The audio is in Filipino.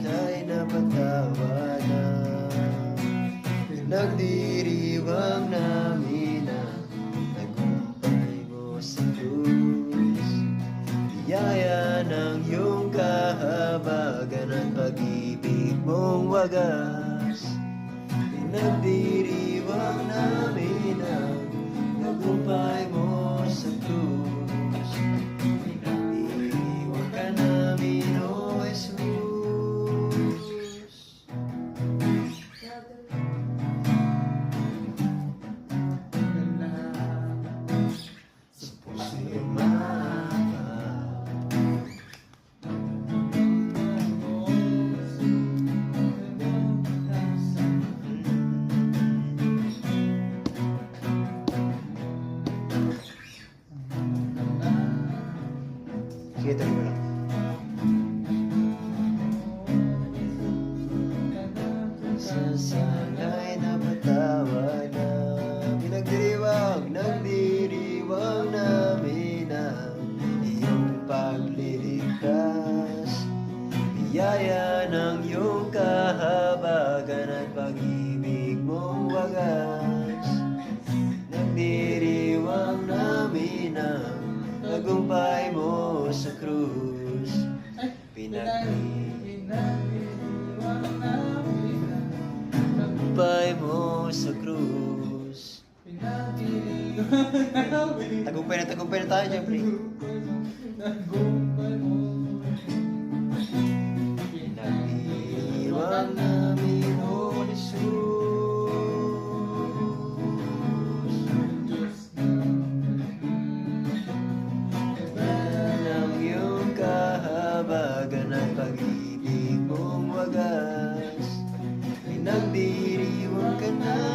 ay napatawanan. Pinagdiriwang namin ang tagumpay mo sa krus. Biyaya ng iyong kahabagan at pag-ibig mong wagas. Pinagdiriwang namin ang tagumpay mo sa krus. Pinagdiriwang ka namin, O Jesus. Sa puso'y sige, tuloy mo lang. Sa sala'y napatawa na. Nagdiriwang namin ang iyong pagliligtas. Biyaya ng iyong kahabagan at pag-ibig mong wagas. Nagdiriwang namin ang tagumpay mo sa krus. Pinagdiriwang namin ang tagumpay mo sa krus. Tagumpay na tayo, syempre. Pinagdiriwang namin, O Jesus. Ng iyong kahabagan at pag-ibig mong wagas. Pinagdiriwang ka na